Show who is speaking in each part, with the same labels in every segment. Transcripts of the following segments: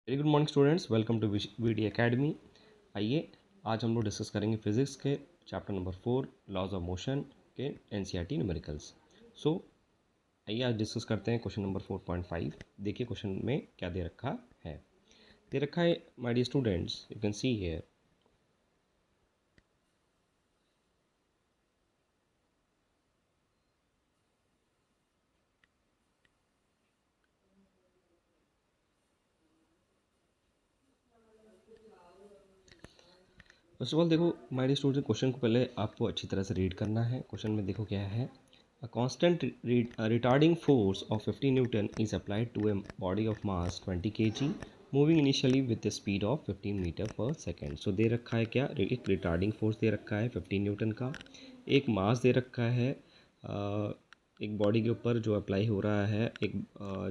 Speaker 1: Very good morning students, welcome to VD academy. आइए आज हम लोग डिस्कस करेंगे फिजिक्स के chapter number 4 laws of motion के एनसीईआरटी न्यूमेरिकल्स। सो आइए आज डिस्कस करते हैं क्वेश्चन नंबर 4.5। देखिए क्वेश्चन में क्या दे रखा है। दे रखा है my dear students, you can see here. First of all देखो माय डियर स्टूडेंट, क्वेश्चन को पहले आपको अच्छी तरह से रीड करना है। क्वेश्चन में देखो क्या है। A constant retarding force of 50 Newton is applied to a body of mass 20 kg moving initially with a speed of 15 metre पर सेकेंड। सो दे रखा है क्या, एक रिटार्डिंग फोर्स दे रखा है 15 न्यूटन का, एक मास दे रखा है एक बॉडी के ऊपर जो अप्लाई हो रहा है, एक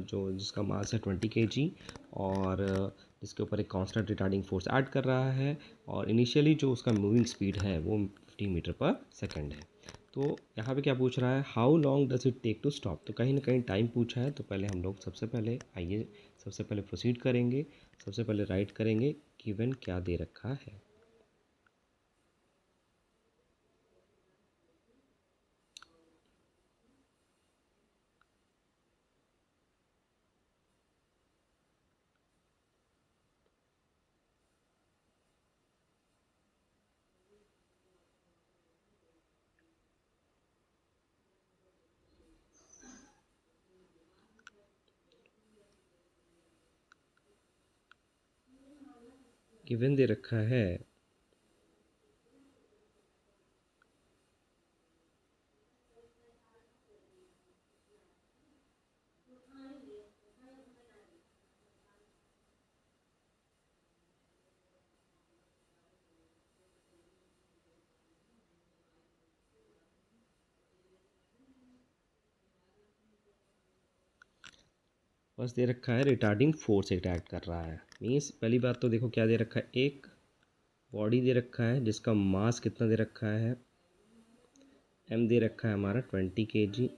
Speaker 1: जो जिसका मास है 20 kg और जिसके ऊपर एक कांस्टेंट रिटार्डिंग फोर्स ऐड कर रहा है और इनिशियली जो उसका मूविंग स्पीड है वो 15 मीटर पर सेकेंड है। तो यहाँ पे क्या पूछ रहा है, how long does it take to stop. तो कहीं ना कहीं टाइम पूछा है, तो पहले हम लोग सबसे पहले प्रोसीड करेंगे। सबसे पहले राइट करेंगे गिवन क्या दे रखा है। गिवन दे रखा है बस दे रखा है रिटार्डिंग फोर्स अटैक कर रहा है। मीन्स पहली बात तो देखो क्या दे रखा है, एक बॉडी दे रखा है जिसका मास कितना दे रखा है, एम दे रखा है हमारा 20 kg।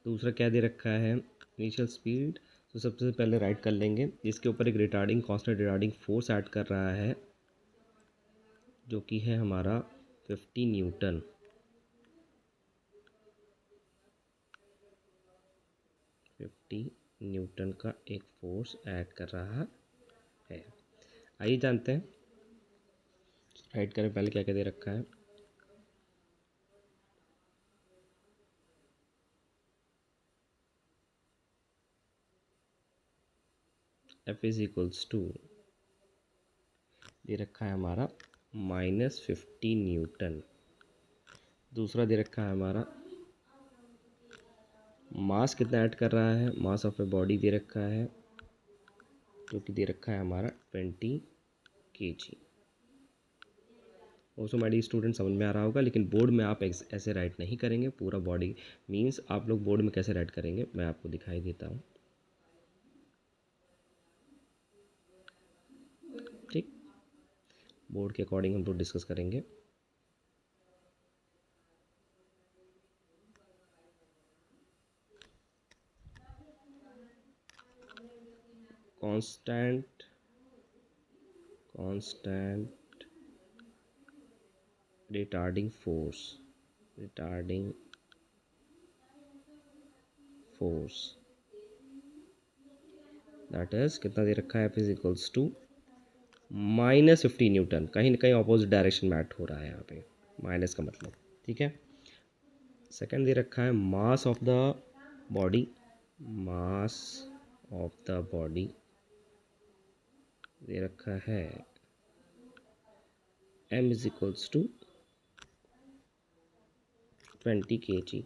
Speaker 1: दूसरा क्या दे रखा है, इनिशियल स्पीड। तो सबसे पहले राइट कर लेंगे, इसके ऊपर एक retarding constant retarding force add कर रहा है जो कि है हमारा 50 न्यूटन। 50 न्यूटन का एक फोर्स ऐड कर रहा है। आइए जानते हैं, राइट करें पहले क्या क्या दे रखा है। एफ इज इक्वल्स टू दे रखा है हमारा -50 न्यूटन। दूसरा दे रखा है हमारा मास कितना ऐड कर रहा है, मास ऑफ ए बॉडी दे रखा है जो कि दे रखा है हमारा 20 kg। Also my dear student समझ में आ रहा होगा, लेकिन बोर्ड में आप ऐसे राइट नहीं करेंगे। पूरा बॉडी मीन्स आप लोग बोर्ड में कैसे राइट करेंगे मैं आपको दिखाई देता हूँ। ठीक, बोर्ड के अकॉर्डिंग हम लोग डिस्कस करेंगे। Constant retarding force that is कितना दे रखा है, F is equals to -50 newton. कहीं ना कहीं ऑपोजिट डायरेक्शन में एक्ट हो रहा है यहाँ पे, माइनस का मतलब। ठीक है, सेकंड दे रखा है mass of the body, mass of the body दे रखा है m is equals to 20 kg।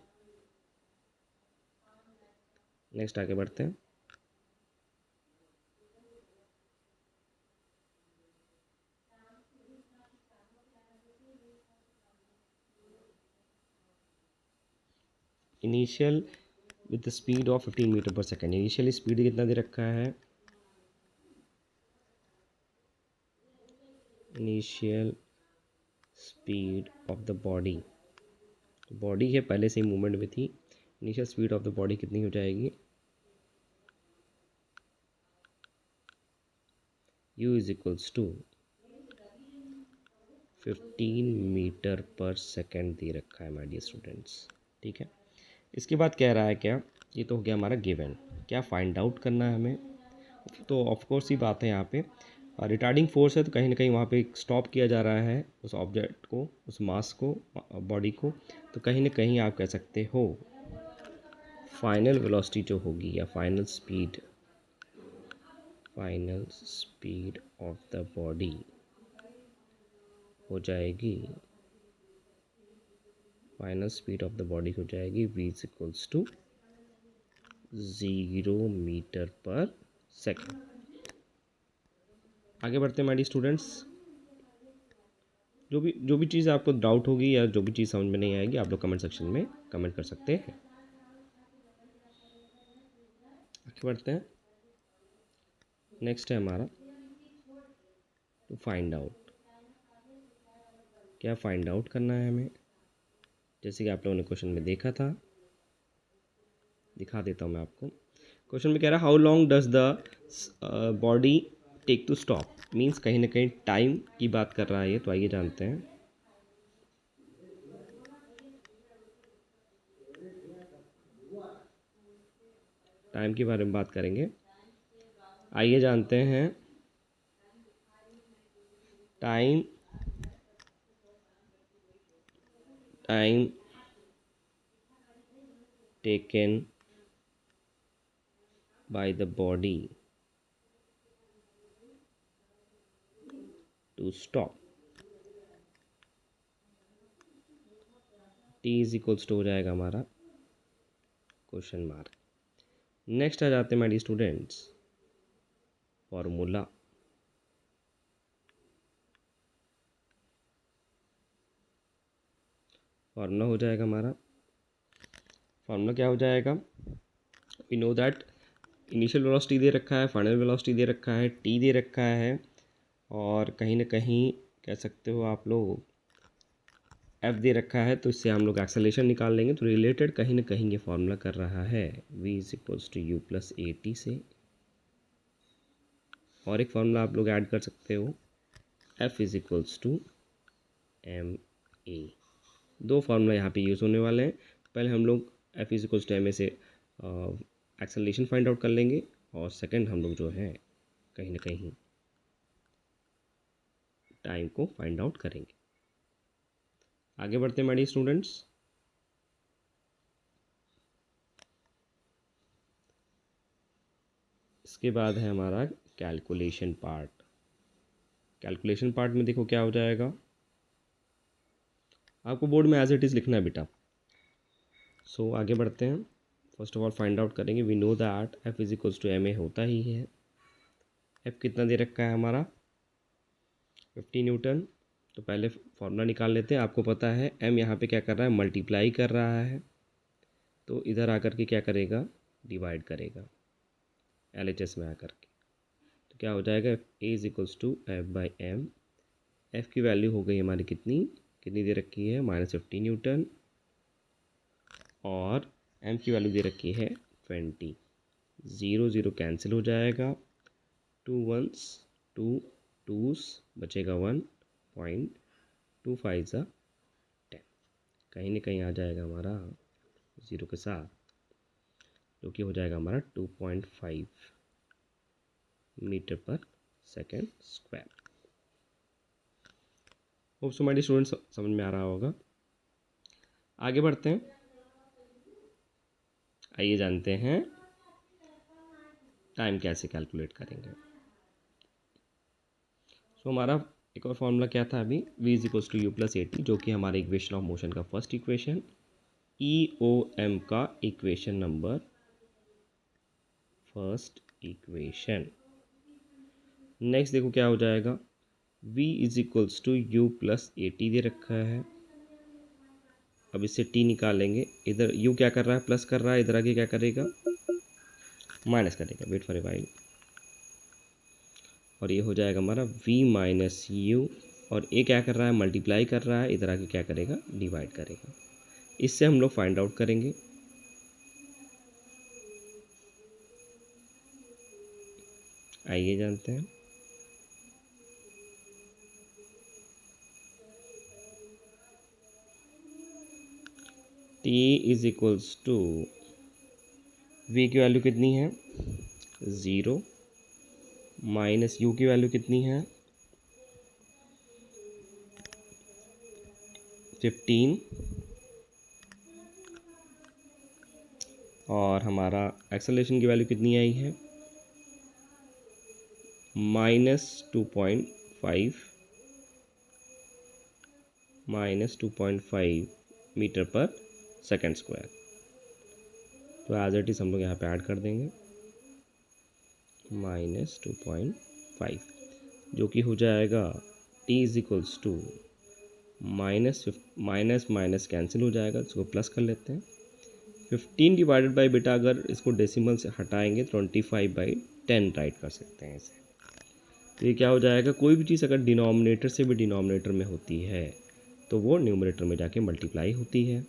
Speaker 1: Next आगे बढ़ते हैं। Initial with the speed of 15 metre पर सेकेंड। इनिशियली स्पीड कितना दे रखा है, initial speed of the body, body है पहले से ही मूवमेंट में थी। Initial speed of the body कितनी हो जाएगी, u is equals to 15 metre पर सेकेंड दे रखा है माय डियर स्टूडेंट्स। ठीक है, इसके बाद कह रहा है क्या, ये तो हो गया हमारा गिवन, क्या फाइंड आउट करना है हमें। तो ऑफ कोर्स ही बात है यहाँ पे रिटार्डिंग फोर्स है, तो कहीं ना कहीं वहाँ पे स्टॉप किया जा रहा है उस ऑब्जेक्ट को, उस मास को, बॉडी को। तो कहीं ना कहीं आप कह सकते हो फाइनल वेलोसिटी जो होगी या final speed of the body हो जाएगी, final speed of the body हो जाएगी v is equals to 0 metre पर सेकेंड। आगे बढ़ते हैं माय डियर स्टूडेंट्स। जो भी चीज़ आपको डाउट होगी या जो भी चीज़ समझ में नहीं आएगी, आप लोग कमेंट सेक्शन में कमेंट कर सकते हैं। आगे बढ़ते हैं। नेक्स्ट है हमारा टू फाइंड आउट। क्या फाइंड आउट करना है हमें, जैसे कि आप लोगों ने क्वेश्चन में देखा था, दिखा देता हूँ मैं आपको। क्वेश्चन में कह रहा है how long does the body take to stop, means कहीं ना कहीं टाइम की बात कर रहा है ये। तो आइए जानते हैं। टाइम के बारे में बात करेंगे। आइए जानते हैं time taken by the body to stop. T is equals to हो जाएगा हमारा क्वेश्चन मार्क। नेक्स्ट आ जाते हैं my dear students formula. Formula हो जाएगा हमारा, फार्मूला क्या हो जाएगा, we know that initial velocity दे रखा है, फाइनल वेलोसिटी दे रखा है, टी दे रखा है, और कहीं ना कहीं कह सकते हो आप लोग एफ दे रखा है। तो इससे हम लोग एक्सेलरेशन निकाल लेंगे। तो रिलेटेड कहीं ना कहीं ये फार्मूला कर रहा है v is equals to you plus A T से। और एक फार्मूला आप लोग ऐड कर सकते हो, f is equals to M A. दो फार्मूला यहाँ पे यूज़ होने वाले हैं। पहले हम लोग f is equals to M A से एक्सेलरेशन फाइंड आउट कर लेंगे, और सेकंड हम लोग जो है कहीं ना कहीं टाइम को फाइंड आउट करेंगे। आगे बढ़ते हैं माय डियर स्टूडेंट्स। इसके बाद है हमारा कैलकुलेशन पार्ट। कैलकुलेशन पार्ट में देखो क्या हो जाएगा, आपको बोर्ड में एज इट इज़ लिखना है बेटा। सो आगे बढ़ते हैं। First of all find out करेंगे, we know that f is equals to M a होता ही है। एफ कितना दे रखा है हमारा 50 न्यूटन। तो पहले फॉर्मूला निकाल लेते हैं। आपको पता है एम यहाँ पे क्या कर रहा है, मल्टीप्लाई कर रहा है, तो इधर आकर के क्या करेगा, डिवाइड करेगा LHS में आकर के। तो क्या हो जाएगा, a is equals to f by m. F की वैल्यू हो गई हमारी कितनी कितनी दे रखी है, -50 न्यूटन, और एम की वैल्यू दे रखी है 20। 0 0 कैंसिल हो जाएगा, 2 1s 2 2s बचेगा 1, 0.25 10। कहीं ना कहीं आ जाएगा हमारा 0 के साथ, जो कि हो जाएगा हमारा 2.5 मीटर पर second square. Hope so my dear students समझ में आ रहा होगा। आगे बढ़ते हैं। आइए जानते हैं टाइम कैसे कैलकुलेट करेंगे। सो हमारा एक और फॉर्मूला क्या था अभी, v is equals to you plus A t, जो कि हमारे इक्वेशन ऑफ मोशन का first equation, E O M का equation number first equation. Next देखो क्या हो जाएगा, v is equals to you plus A t दे रखा है। अब इससे t निकालेंगे, इधर u क्या कर रहा है, प्लस कर रहा है, इधर आगे क्या करेगा, माइनस करेगा, वेट फॉर ए वाइल। और ये हो जाएगा हमारा v माइनस यू, और ए क्या कर रहा है, मल्टीप्लाई कर रहा है, इधर आके क्या करेगा, डिवाइड करेगा। इससे हम लोग फाइंड आउट करेंगे। आइए जानते हैं। इज इक्वल्स टू v की वैल्यू कितनी है 0 माइनस u की वैल्यू कितनी है 15 और हमारा एक्सेलरेशन की वैल्यू कितनी आई है -2.5 मीटर पर सेकेंड स्क्वायर। तो एज इट इज़ हम लोग यहाँ पे ऐड कर देंगे -2.5 जो कि हो जाएगा t is equals to minus minus cancel हो जाएगा, इसको प्लस कर लेते हैं 15 डिवाइडेड बाई बेटा अगर इसको डेसिमल से हटाएंगे 25/10 राइट कर सकते हैं इसे। तो ये क्या हो जाएगा, कोई भी चीज़ अगर डिनोमिनेटर से भी डिनोमिनेटर में होती है तो वो न्यूमरेटर में जाके मल्टीप्लाई होती है,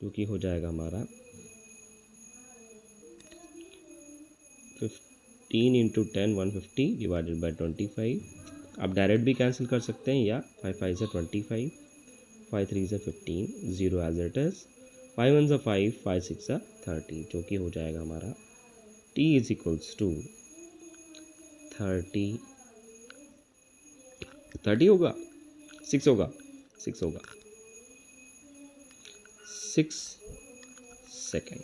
Speaker 1: जो कि हो जाएगा हमारा 15 इंटू 10 150 डिवाइडेड बाई 25। आप डायरेक्ट भी कैंसिल कर सकते हैं या 5 5 से 25 5 3 से 15 0 एज इट इज़ 5 1 से 5 5 6 से 30 जो कि हो जाएगा हमारा t इज इक्वल्स टू 30 होगा 6 होगा 6 होगा 6 सेकेंड।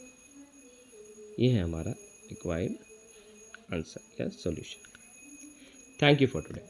Speaker 1: ये है हमारा रिक्वायर्ड आंसर या solution. Thank you for today.